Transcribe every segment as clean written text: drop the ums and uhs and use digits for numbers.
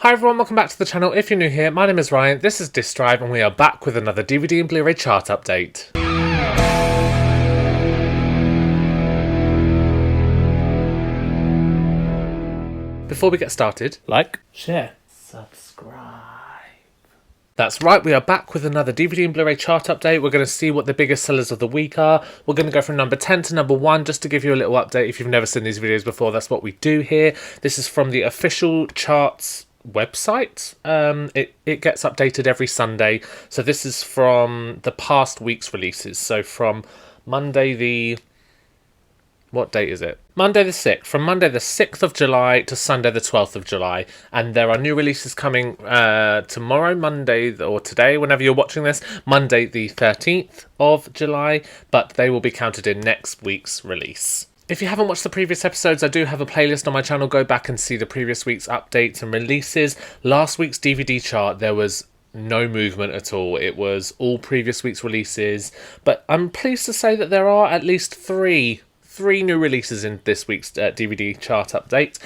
Hi everyone, welcome back to the channel. If you're new here, my name is Ryan, this is Disc Drive, and we are back with another DVD and Blu-ray chart update. Before we get started, like, share, subscribe. That's right, we are back with another DVD and Blu-ray chart update. We're going to see what the biggest sellers of the week are. We're going to go from number 10 to number 1, just to give you a little update. If you've never seen these videos before, that's what we do here. This is from the official charts website. It gets updated every Sunday. So this is from the past week's releases. So from Monday the... what date is it? Monday the 6th. From Monday the 6th of July to Sunday the 12th of July. And there are new releases coming tomorrow, Monday, or today, whenever you're watching this, Monday the 13th of July. But they will be counted in next week's release. If you haven't watched the previous episodes, I do have a playlist on my channel. Go back and see the previous week's updates and releases. Last week's DVD chart, there was no movement at all. It was all previous week's releases. But I'm pleased to say that there are at least three new releases in this week's DVD chart update.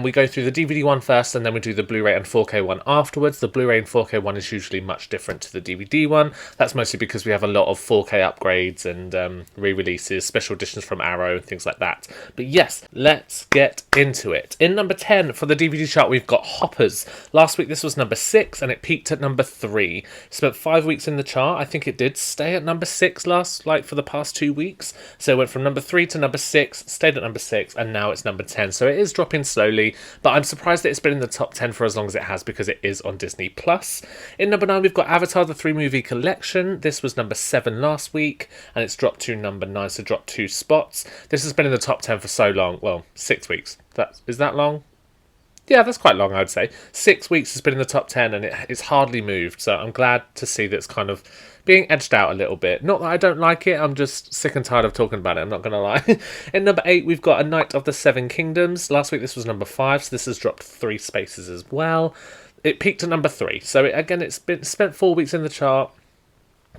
We go through the DVD one first, and then we do the Blu-ray and 4K one afterwards. The Blu-ray and 4K one is usually much different to the DVD one. That's mostly because we have a lot of 4K upgrades and re-releases, special editions from Arrow and things like that. But yes, let's get into it. In number 10 for the DVD chart, we've got Hoppers. Last week this was number 6, and it peaked at number 3. Spent 5 weeks in the chart. I think it did stay at number 6 for the past 2 weeks. So it went from number 3 to number 6, stayed at number 6, and now it's number 10. So it is dropping slowly, but I'm surprised that it's been in the top 10 for as long as it has, because it is on Disney+. In number 9, we've got Avatar, the 3-movie collection. This was number 7 last week, and it's dropped to number 9, so dropped 2 spots. This has been in the top 10 for so long. Well, 6 weeks. Is that long? Yeah, that's quite long, I'd say. 6 weeks has been in the top 10, and it's hardly moved, so I'm glad to see that it's kind of being edged out a little bit. Not that I don't like it, I'm just sick and tired of talking about it, I'm not going to lie. In number 8, we've got A Knight of the Seven Kingdoms. Last week this was number 5, so this has dropped 3 spaces as well. It peaked at number 3, so it's been spent 4 weeks in the chart.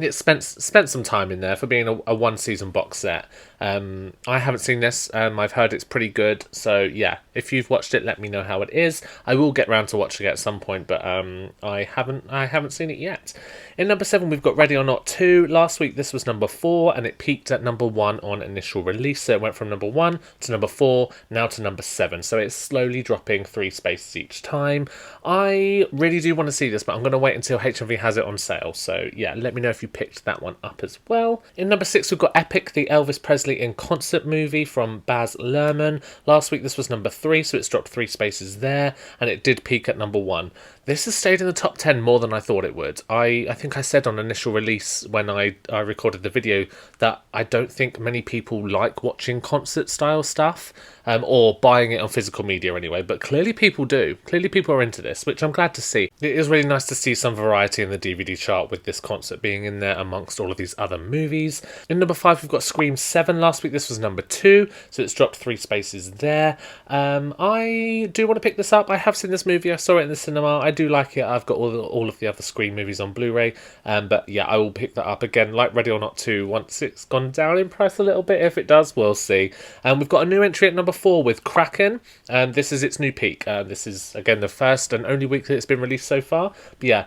It spent some time in there for being a one-season box set. I haven't seen this. I've heard it's pretty good. So yeah, if you've watched it, let me know how it is. I will get round to watching it at some point, but I haven't seen it yet. In number 7, we've got Ready or Not 2. Last week this was number 4, and it peaked at number 1 on initial release. So it went from number 1 to number 4, now to number 7. So it's slowly dropping 3 spaces each time. I really do want to see this, but I'm going to wait until HMV has it on sale. So yeah, let me know if you picked that one up as well. In number 6, we've got Epic, the Elvis Presley in concert movie from Baz Luhrmann. Last week this was number 3, so it's dropped 3 spaces there, and it did peak at number 1. This has stayed in the top 10 more than I thought it would. I think I said on initial release when I recorded the video that I don't think many people like watching concert style stuff, or buying it on physical media anyway, but clearly people do. Clearly people are into this, which I'm glad to see. It is really nice to see some variety in the DVD chart with this concert being in there amongst all of these other movies. In number 5, we've got Scream 7. Last week this was number 2, so it's dropped 3 spaces there. I do want to pick this up. I have seen this movie. I saw it in the cinema. I do like it. I've got all of the other Scream movies on Blu-ray, but yeah, I will pick that up again, like Ready or Not 2, once it's gone down in price a little bit. If it does, we'll see. We've got a new entry at number 4 with Kraken, and this is its new peak. This is again the first and only week that it's been released so far, but yeah,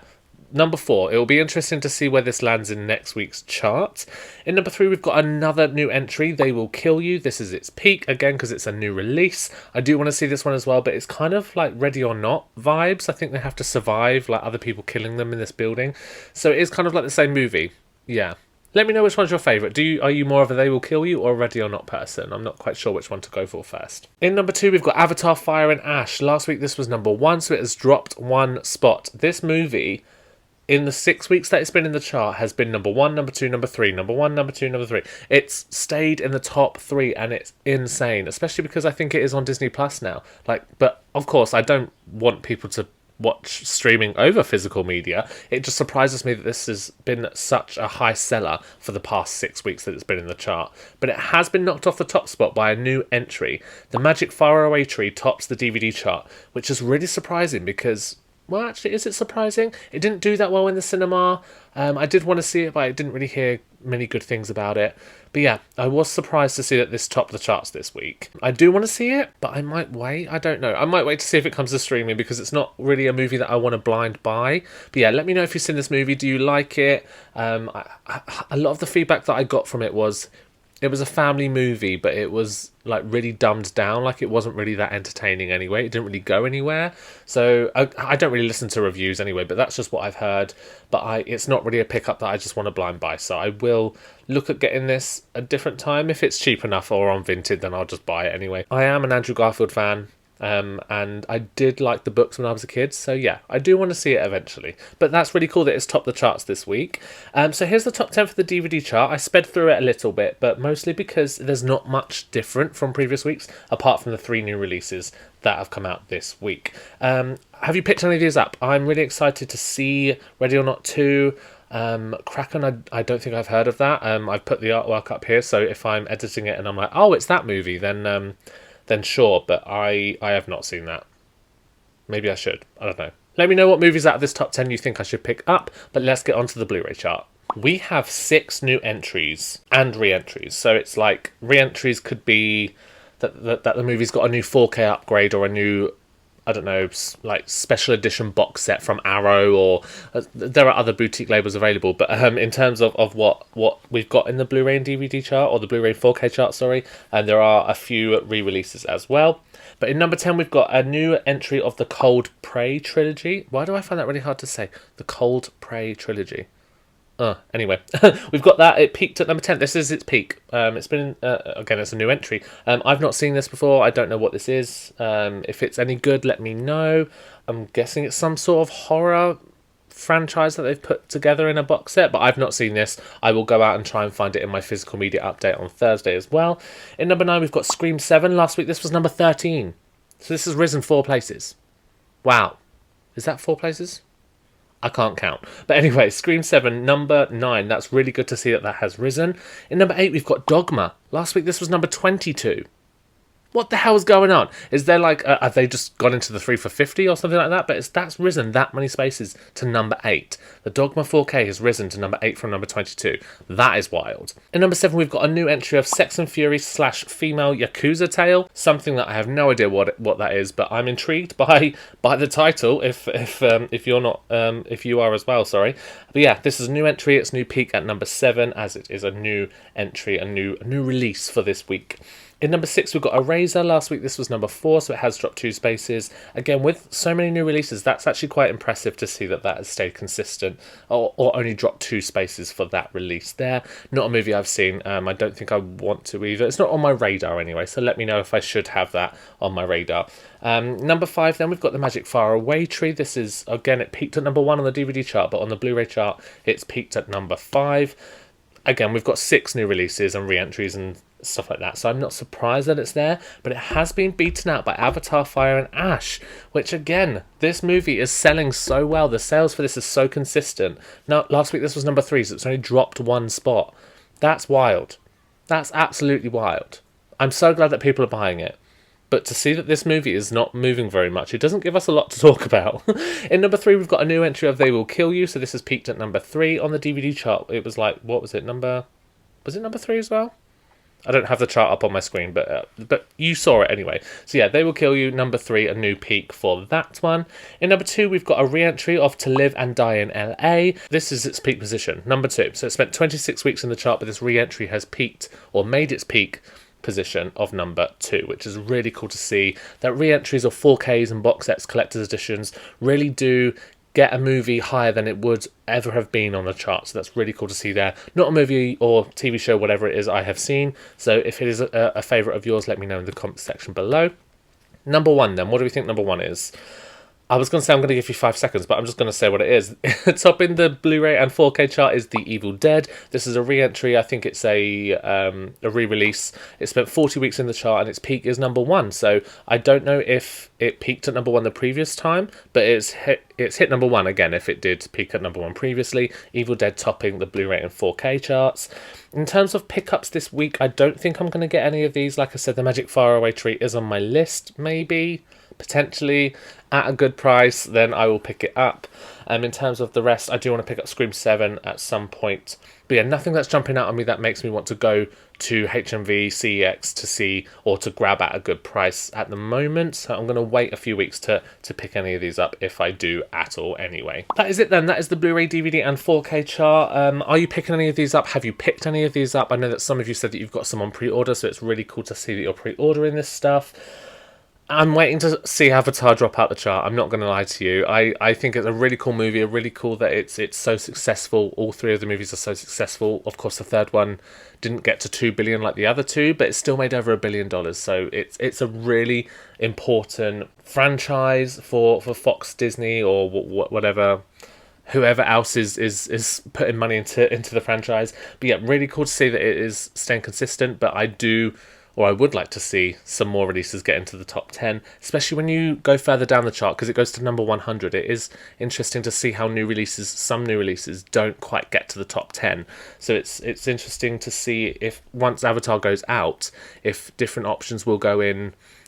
number 4. It will be interesting to see where this lands in next week's chart. In number 3, we've got another new entry, They Will Kill You. This is its peak, again, because it's a new release. I do want to see this one as well, but it's kind of like Ready or Not vibes. I think they have to survive, like other people killing them in this building. So it is kind of like the same movie. Yeah. Let me know which one's your favourite. Are you more of a They Will Kill You or a Ready or Not person? I'm not quite sure which one to go for first. In number 2, we've got Avatar, Fire and Ash. Last week this was number 1, so it has dropped 1 spot. This movie, in the 6 weeks that it's been in the chart, has been number 1, number 2, number 3, number 1, number 2, number 3. It's stayed in the top 3, and it's insane, especially because I think it is on Disney Plus now. But of course, I don't want people to watch streaming over physical media. It just surprises me that this has been such a high seller for the past 6 weeks that it's been in the chart. But it has been knocked off the top spot by a new entry. The Magic Faraway Tree tops the DVD chart, which is really surprising because Well, actually, is it surprising? It didn't do that well in the cinema. I did want to see it, but I didn't really hear many good things about it. But yeah, I was surprised to see that this topped the charts this week. I do want to see it, but I might wait. I don't know. I might wait to see if it comes to streaming because it's not really a movie that I want to blind buy. But yeah, let me know if you've seen this movie. Do you like it? A lot of the feedback that I got from it was a family movie, but it was like really dumbed down. Like it wasn't really that entertaining anyway. It didn't really go anywhere. So I don't really listen to reviews anyway, but that's just what I've heard. But it's not really a pickup that I just want to blind buy. So I will look at getting this a different time. If it's cheap enough or on Vinted, then I'll just buy it anyway. I am an Andrew Garfield fan. And I did like the books when I was a kid, so yeah, I do want to see it eventually. But that's really cool that it's topped the charts this week. So here's the top 10 for the DVD chart. I sped through it a little bit, but mostly because there's not much different from previous weeks, apart from the 3 new releases that have come out this week. Have you picked any of these up? I'm really excited to see Ready or Not 2. Kraken, I don't think I've heard of that. I've put the artwork up here, so if I'm editing it and I'm like, oh, it's that movie, then sure, but I have not seen that. Maybe I should. I don't know. Let me know what movies out of this top 10 you think I should pick up, but let's get on to the Blu-ray chart. We have 6 new entries and re-entries. So it's like re-entries could be that the movie's got a new 4K upgrade or a new, I don't know, like special edition box set from Arrow, or there are other boutique labels available. But in terms of what we've got in the Blu-ray and DVD chart, or the Blu-ray 4K chart, sorry, and there are a few re-releases as well. But in number 10, we've got a new entry of the Cold Prey trilogy. Why do I find that really hard to say? The Cold Prey trilogy. Anyway, we've got that. It peaked at number 10. This is its peak. It's been, again, it's a new entry. I've not seen this before. I don't know what this is. If it's any good, let me know. I'm guessing it's some sort of horror franchise that they've put together in a box set, but I've not seen this. I will go out and try and find it in my physical media update on Thursday as well. In number 9, we've got Scream 7. Last week, this was number 13. So this has risen 4 places. Wow. Is that 4 places? I can't count. But anyway, Scream 7, number 9. That's really good to see that has risen. In number 8, we've got Dogma. Last week, this was number 22. What the hell is going on? Is there like, have they just gone into the 3 for 50 or something like that? But that's risen that many spaces to number 8. The Dogma 4K has risen to number 8 from number 22. That is wild. In number 7, we've got a new entry of Sex and Fury / female Yakuza tale. Something that I have no idea what that is, but I'm intrigued by the title. If you're not, if you are as well, sorry. But yeah, this is a new entry. It's new peak at number 7, as it is a new entry, a new release for this week. In number 6, we've got Eraser. Last week, this was number 4, so it has dropped 2 spaces. Again, with so many new releases, that's actually quite impressive to see that has stayed consistent, or only dropped 2 spaces for that release there. Not a movie I've seen. I don't think I want to either. It's not on my radar anyway, so let me know if I should have that on my radar. Number 5, then we've got The Magic Far Away Tree. This is, again, it peaked at number 1 on the DVD chart, but on the Blu-ray chart, it's peaked at number 5. Again, we've got 6 new releases and re-entries and stuff like that, so I'm not surprised that it's there, but it has been beaten out by Avatar, Fire and Ash, which again, this movie is selling so well. The sales for this is so consistent. Now, last week this was number 3, so it's only dropped 1 spot. That's wild. That's absolutely wild. I'm so glad that people are buying it. But to see that this movie is not moving very much, it doesn't give us a lot to talk about. In number 3, we've got a new entry of They Will Kill You, so this has peaked at number 3 on the DVD chart. It was like, what was it, was it number 3 as well? I don't have the chart up on my screen, but you saw it anyway. So yeah, They Will Kill You, number 3, a new peak for that one. In number 2, we've got a re-entry of To Live and Die in LA. This is its peak position, number 2. So it spent 26 weeks in the chart, but this re-entry has peaked, or made its peak position of number 2, which is really cool to see. That re-entries of 4Ks and box sets, collector's editions, really do get a movie higher than it would ever have been on the chart. So that's really cool to see there. Not a movie or TV show, whatever it is, I have seen. So if it is a favourite of yours, let me know in the comments section below. Number 1 then, what do we think number 1 is? I was going to say I'm going to give you 5 seconds, but I'm just going to say what it is. Top in the Blu-ray and 4K chart is The Evil Dead. This is a re-entry. I think it's a re-release. It spent 40 weeks in the chart and its peak is number 1. So I don't know if it peaked at number 1 the previous time, but it's hit number 1 again if it did peak at number 1 previously. Evil Dead topping the Blu-ray and 4K charts. In terms of pickups this week, I don't think I'm going to get any of these. Like I said, The Magic Faraway Tree is on my list, maybe. potentially at a good price, then I will pick it up. In terms of the rest, I do want to pick up Scream 7 at some point. But yeah, nothing that's jumping out on me that makes me want to go to HMV, CEX to see or to grab at a good price at the moment. So I'm going to wait a few weeks to pick any of these up, if I do at all anyway. That is it then. That is the Blu-ray, DVD and 4K chart. Are you picking any of these up? Have you picked any of these up? I know that some of you said that you've got some on pre-order, so it's really cool to see that you're pre-ordering this stuff. I'm waiting to see Avatar drop out the chart. I'm not going to lie to you. I think it's a really cool movie. Really cool that it's so successful. All three of the movies are so successful. Of course, the third one didn't get to 2 billion like the other two, but it still made over $1 billion. So it's a really important franchise for Fox, Disney, or whatever. Whoever else is putting money into the franchise. But yeah, really cool to see that it is staying consistent. But I would like to see some more releases get into the top 10, especially when you go further down the chart, because it goes to number 100. It is interesting to see how some new releases don't quite get to the top 10. So it's interesting to see if once Avatar goes out, if different options will go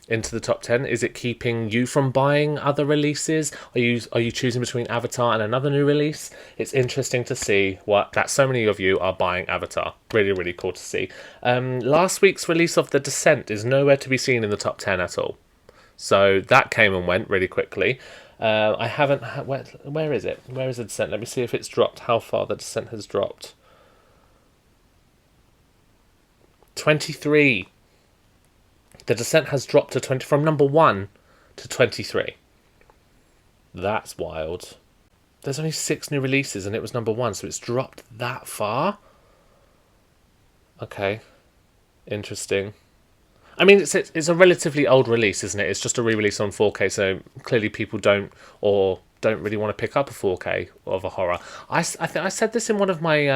into the top 10. Is it keeping you from buying other releases? Are you choosing between Avatar and another new release? It's interesting to see that so many of you are buying Avatar. Really, really cool to see. Last week's release of The Descent is nowhere to be seen in the top 10 at all. So that came and went really quickly. I haven't... Where is it? Where is The Descent? Let me see if it's dropped, how far The Descent has dropped. 23. The Descent has dropped to 20 from number 1 to 23. That's wild. There's only 6 new releases and it was number 1, so it's dropped that far? Okay. Interesting. I mean, it's a relatively old release, isn't it? It's just a re-release on 4K, so clearly people don't really want to pick up a 4K of a horror. I think I said this in one of my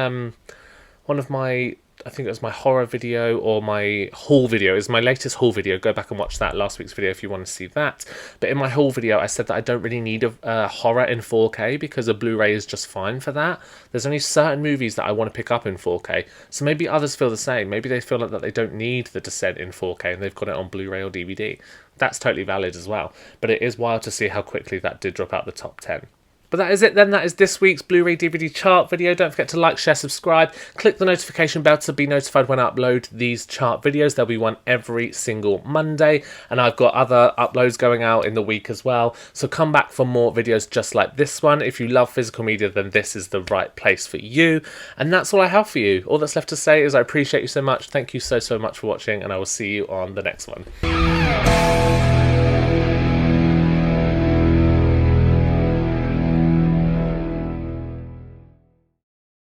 I think it was my horror video or my haul video. It was my latest haul video. Go back and watch that last week's video if you want to see that. But in my haul video, I said that I don't really need a horror in 4K because a Blu-ray is just fine for that. There's only certain movies that I want to pick up in 4K. So maybe others feel the same. Maybe they feel like that they don't need The Descent in 4K and they've got it on Blu-ray or DVD. That's totally valid as well. But it is wild to see how quickly that did drop out the top 10. But that is it then. That is this week's Blu-ray DVD chart video. Don't forget to like, share, subscribe. Click the notification bell to be notified when I upload these chart videos. There'll be one every single Monday. And I've got other uploads going out in the week as well. So come back for more videos just like this one. If you love physical media, then this is the right place for you. And that's all I have for you. All that's left to say is I appreciate you so much. Thank you so much for watching. And I will see you on the next one.